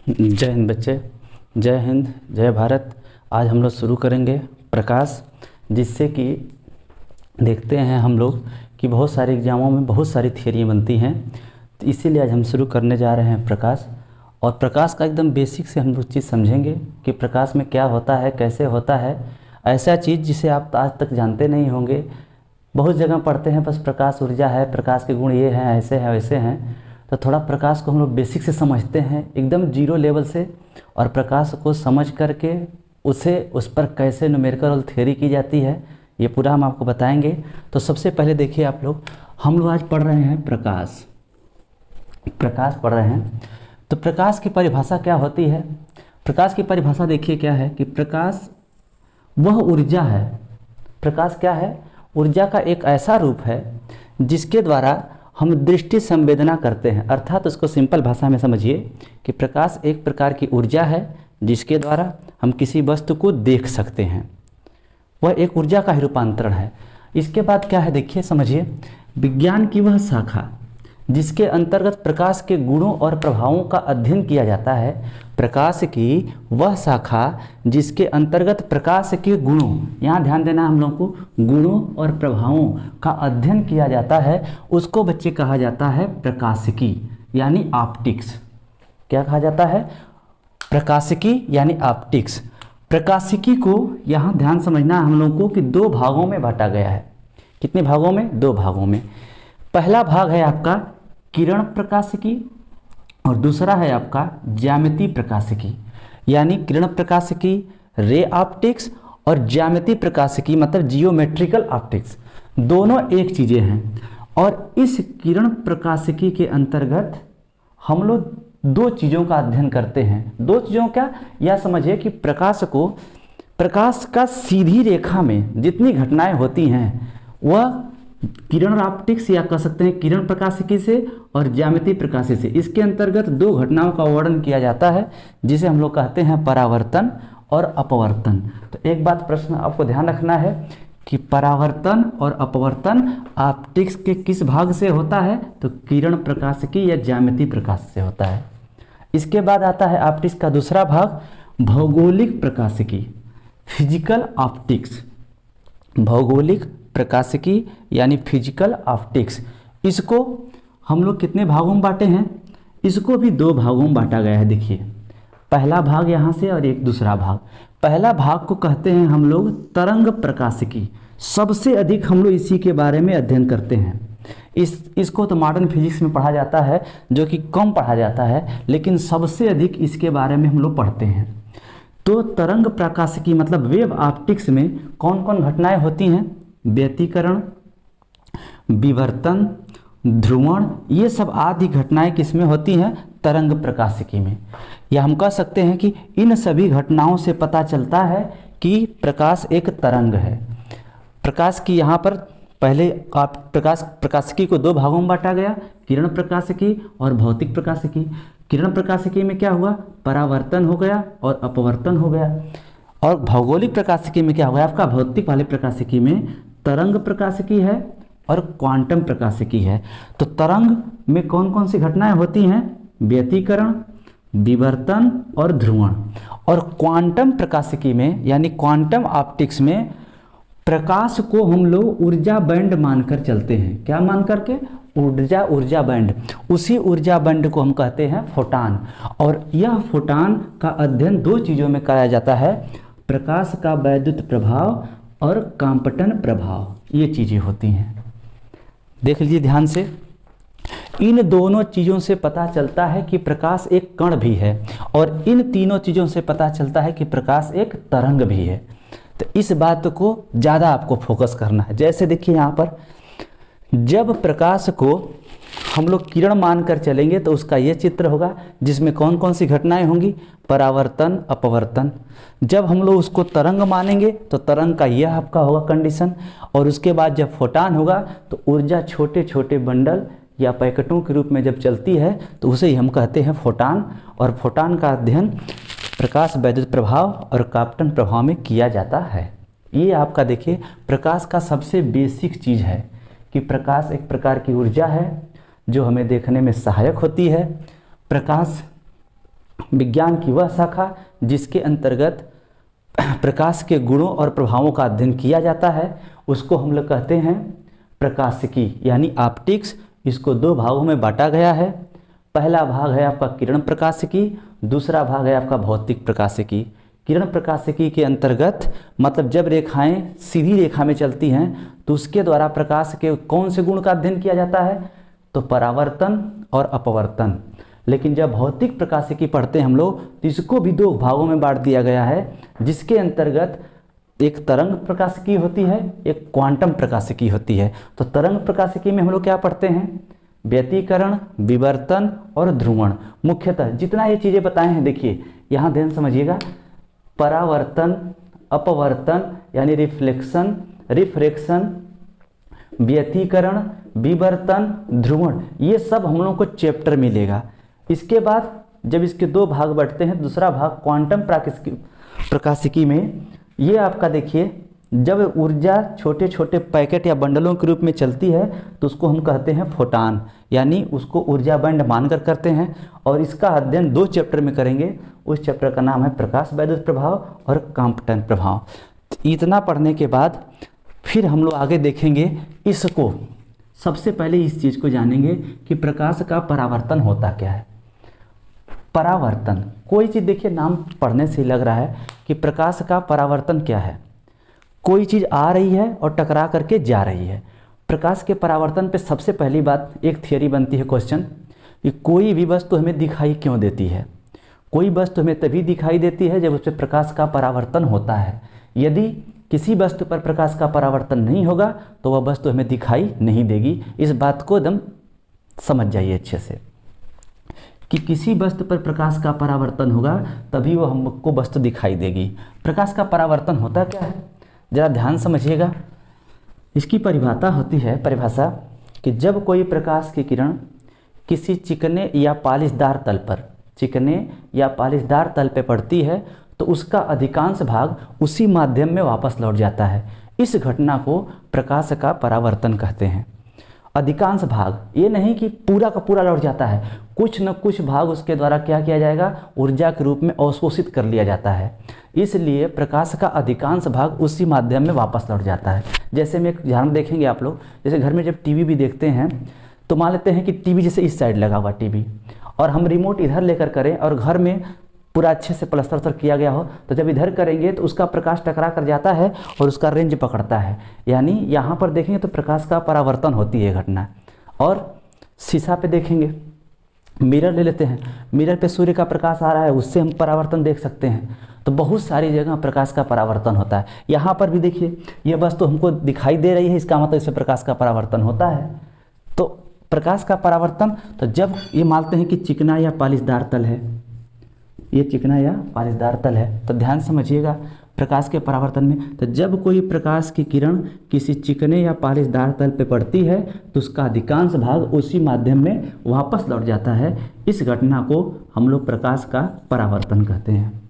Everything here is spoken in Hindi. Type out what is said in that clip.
जय हिंद बच्चे, जय हिंद, जय भारत। आज हम लोग शुरू करेंगे प्रकाश, जिससे कि देखते हैं हम लोग कि बहुत सारे एग्जामों में बहुत सारी थियरी बनती हैं। तो इसीलिए आज हम शुरू करने जा रहे हैं प्रकाश। और प्रकाश का एकदम बेसिक से हम लोग चीज़ समझेंगे कि प्रकाश में क्या होता है, कैसे होता है। ऐसा चीज़ जिसे आप आज तक जानते नहीं होंगे। बहुत जगह पढ़ते हैं बस प्रकाश ऊर्जा है, प्रकाश के गुण ये हैं, ऐसे हैं, वैसे हैं। तो थोड़ा प्रकाश को हम लोग बेसिक से समझते हैं, एकदम जीरो लेवल से। और प्रकाश को समझ करके उस पर कैसे न्यूमेरिकल थ्योरी की जाती है, ये पूरा हम आपको बताएंगे। तो सबसे पहले देखिए आप लोग, हम लोग आज पढ़ रहे हैं प्रकाश पढ़ रहे हैं। तो प्रकाश की परिभाषा क्या होती है? प्रकाश की परिभाषा देखिए क्या है कि प्रकाश वह ऊर्जा है। प्रकाश क्या है? ऊर्जा का एक ऐसा रूप है जिसके द्वारा हम दृष्टि संवेदना करते हैं। अर्थात उसको सिंपल भाषा में समझिए कि प्रकाश एक प्रकार की ऊर्जा है जिसके द्वारा हम किसी वस्तु को देख सकते हैं। वह एक ऊर्जा का ही रूपांतरण है। इसके बाद क्या है देखिए, समझिए। विज्ञान की वह शाखा जिसके अंतर्गत प्रकाश के गुणों और प्रभावों का अध्ययन किया जाता है। प्रकाश की वह शाखा जिसके अंतर्गत प्रकाश के गुणों, यहाँ ध्यान देना हम लोग को, गुणों और प्रभावों का अध्ययन किया जाता है, उसको बच्चे कहा जाता है प्रकाशिकी यानी ऑप्टिक्स। क्या कहा जाता है? प्रकाशिकी यानी ऑप्टिक्स। प्रकाशिकी को यहाँ ध्यान समझना हम लोग को कि दो भागों में बांटा गया है। कितने भागों में? दो भागों में। पहला भाग है आपका किरण प्रकाशिकी और दूसरा है आपका ज्यामिति प्रकाशिकी। यानी किरण प्रकाशिकी रे ऑप्टिक्स और ज्यामिति प्रकाशिकी मतलब जियोमेट्रिकल ऑप्टिक्स, दोनों एक चीज़ें हैं। और इस किरण प्रकाशिकी के अंतर्गत हम लोग दो चीज़ों का अध्ययन करते हैं। दो चीज़ों क्या? यह समझिए कि प्रकाश का सीधी रेखा में जितनी घटनाएं होती हैं वह किरण ऑप्टिक्स या कह सकते हैं किरण प्रकाशिकी से और ज्यामिति प्रकाशिकी से, इसके अंतर्गत दो घटनाओं का वर्णन किया जाता है जिसे हम लोग कहते हैं परावर्तन और अपवर्तन। तो एक बात प्रश्न आपको ध्यान रखना है कि परावर्तन और अपवर्तन ऑप्टिक्स के किस भाग से होता है? तो किरण प्रकाशिकी या ज्यामिति प्रकाश से होता है। इसके बाद आता है ऑप्टिक्स का दूसरा भाग भौगोलिक प्रकाशिकी, फिजिकल ऑप्टिक्स। भौगोलिक प्रकाशिकी यानी फिजिकल ऑप्टिक्स, इसको हम लोग कितने भागों में बांटे हैं? इसको भी दो भागों में बांटा गया है। देखिए, पहला भाग यहाँ से और एक दूसरा भाग। पहला भाग को कहते हैं हम लोग तरंग प्रकाशिकी। सबसे अधिक हम लोग इसी के बारे में अध्ययन करते हैं। इसको तो मॉडर्न फिजिक्स में पढ़ा जाता है, जो कि कम पढ़ा जाता है, लेकिन सबसे अधिक इसके बारे में हम लोग पढ़ते हैं। तो तरंग प्रकाशिकी मतलब वेव ऑप्टिक्स में कौन कौन घटनाएं होती हैं? व्यतिकरण, विवर्तन, ध्रुवण, ये सब आदि घटनाएं किसमें होती हैं? तरंग प्रकाशिकी में। या हम कह सकते हैं कि इन सभी घटनाओं से पता चलता है कि प्रकाश एक तरंग है। प्रकाश की यहाँ पर पहले प्रकाशिकी को दो भागों में बांटा गया, किरण प्रकाशिकी और भौतिक प्रकाशिकी। किरण प्रकाशिकी में क्या हुआ? परावर्तन हो गया और अपवर्तन हो गया। और भौगोलिक प्रकाशिकी में क्या हो गया? आपका भौतिक वाले प्रकाशिकी में तरंग प्रकाशिकी है और क्वांटम प्रकाशिकी है। तो तरंग में कौन कौन सी घटनाएं होती हैं? व्यतिकरण, विवर्तन और ध्रुवण। और क्वांटम प्रकाशिकी में यानी क्वांटम ऑप्टिक्स में प्रकाश को हम लोग ऊर्जा बैंड मानकर चलते हैं। क्या मान करके? ऊर्जा बैंड। उसी ऊर्जा बैंड को हम कहते हैं फोटान। और यह फोटान का अध्ययन दो चीज़ों में कराया जाता है, प्रकाश का वैद्युत प्रभाव और कांपटन प्रभाव। ये चीज़ें होती हैं। देख लीजिए ध्यान से, इन दोनों चीज़ों से पता चलता है कि प्रकाश एक कण भी है, और इन तीनों चीज़ों से पता चलता है कि प्रकाश एक तरंग भी है। तो इस बात को ज़्यादा आपको फोकस करना है। जैसे देखिए यहाँ पर, जब प्रकाश को हम लोग किरण मानकर चलेंगे तो उसका ये चित्र होगा जिसमें कौन कौन सी घटनाएं होंगी? परावर्तन, अपवर्तन। जब हम लोग उसको तरंग मानेंगे तो तरंग का यह आपका होगा कंडीशन। और उसके बाद जब फोटान होगा तो ऊर्जा छोटे छोटे बंडल या पैकेटों के रूप में जब चलती है तो उसे ही हम कहते हैं फोटान। और फोटान का अध्ययन प्रकाश वैद्युत प्रभाव और कांपटन प्रभाव में किया जाता है। ये आपका देखिए प्रकाश का सबसे बेसिक चीज़ है कि प्रकाश एक प्रकार की ऊर्जा है जो हमें देखने में सहायक होती है। प्रकाश विज्ञान की वह शाखा जिसके अंतर्गत प्रकाश के गुणों और प्रभावों का अध्ययन किया जाता है उसको हम लोग कहते हैं प्रकाशिकी यानी ऑप्टिक्स। इसको दो भागों में बांटा गया है। पहला भाग है आपका किरण प्रकाशिकी, दूसरा भाग है आपका भौतिक प्रकाशिकी। किरण प्रकाशिकी के अंतर्गत मतलब जब रेखाएं सीधी रेखा में चलती हैं तो उसके द्वारा प्रकाश के कौन से गुण का अध्ययन किया जाता है, तो परावर्तन और अपवर्तन। लेकिन जब भौतिक प्रकाशिकी पढ़ते हैं हम लोग तो इसको भी दो भागों में बांट दिया गया है, जिसके अंतर्गत एक तरंग प्रकाशिकी होती है, एक क्वांटम प्रकाशिकी होती है। तो तरंग प्रकाशिकी में हम लोग क्या पढ़ते हैं, व्यतिकरण, विवर्तन और ध्रुवण। मुख्यतः जितना ये चीज़ें बताए हैं देखिए यहाँ ध्यान समझिएगा, परावर्तन, अपवर्तन यानी रिफ्लेक्शन, रिफ्रैक्शन, व्यतिकरण, विवर्तन, ध्रुवण, ये सब हम लोगों को चैप्टर मिलेगा। इसके बाद जब इसके दो भाग बढ़ते हैं, दूसरा भाग क्वांटम प्रकाशिकी में ये आपका देखिए जब ऊर्जा छोटे छोटे पैकेट या बंडलों के रूप में चलती है तो उसको हम कहते हैं फोटान, यानी उसको ऊर्जा बैंड मानकर करते हैं। और इसका अध्ययन दो चैप्टर में करेंगे। उस चैप्टर का नाम है प्रकाश वैद्युत प्रभाव और कॉम्पटन प्रभाव। इतना पढ़ने के बाद फिर हम लोग आगे देखेंगे इसको। सबसे पहले इस चीज़ को जानेंगे कि प्रकाश का परावर्तन होता क्या है। परावर्तन, कोई चीज़ देखिए नाम पढ़ने से ही लग रहा है कि प्रकाश का परावर्तन क्या है। कोई चीज़ आ रही है और टकरा करके जा रही है। प्रकाश के परावर्तन पे सबसे पहली बात एक थियरी बनती है, क्वेश्चन, कि कोई भी वस्तु हमें दिखाई क्यों देती है। कोई वस्तु हमें तभी दिखाई देती है जब उस पर प्रकाश का परावर्तन होता है। यदि किसी वस्तु पर प्रकाश का परावर्तन नहीं होगा तो वह वस्तु हमें दिखाई नहीं देगी। इस बात को एकदम समझ जाइए अच्छे से कि किसी वस्तु पर प्रकाश का परावर्तन होगा तभी वो हमको वस्तु दिखाई देगी। प्रकाश का परावर्तन होता क्या है, ज़रा ध्यान समझिएगा। इसकी परिभाषा कि जब कोई प्रकाश की किरण किसी चिकने या पालिशदार तल पर पड़ती है तो उसका अधिकांश भाग उसी माध्यम में वापस लौट जाता है। इस घटना को प्रकाश का परावर्तन कहते हैं। अधिकांश भाग, ये नहीं कि पूरा का पूरा लौट जाता है, कुछ न कुछ भाग उसके द्वारा क्या किया जाएगा, ऊर्जा के रूप में अवशोषित कर लिया जाता है। इसलिए प्रकाश का अधिकांश भाग उसी माध्यम में वापस लौट जाता है। जैसे में एक उदाहरण देखेंगे आप लोग, जैसे घर में जब टीवी भी देखते हैं तो मान लेते हैं कि टीवी जैसे इस साइड लगा हुआ टीवी और हम रिमोट इधर लेकर करें और घर में पूरा अच्छे से प्लास्टर किया गया हो, तो जब इधर करेंगे तो उसका प्रकाश टकरा कर जाता है और उसका रेंज पकड़ता है। यानी यहाँ पर देखेंगे तो प्रकाश का परावर्तन होती है घटना। और शीशा पे देखेंगे, मिरर ले लेते हैं, मिरर पे सूर्य का प्रकाश आ रहा है, उससे हम परावर्तन देख सकते हैं। तो बहुत सारी जगह प्रकाश का परावर्तन होता है। यहाँ पर भी देखिए ये वस्तु हमको दिखाई दे रही है, इसका मतलब इससे प्रकाश का परावर्तन होता है। तो प्रकाश का परावर्तन, तो जब ये मानते हैं कि चिकना या पालिशदार तल है, ये चिकना या पालिशदार तल है, तो ध्यान समझिएगा प्रकाश के परावर्तन में। तो जब कोई प्रकाश की किरण किसी चिकने या पालिशदार तल पे पड़ती है तो उसका अधिकांश भाग उसी माध्यम में वापस लौट जाता है। इस घटना को हम लोग प्रकाश का परावर्तन कहते हैं।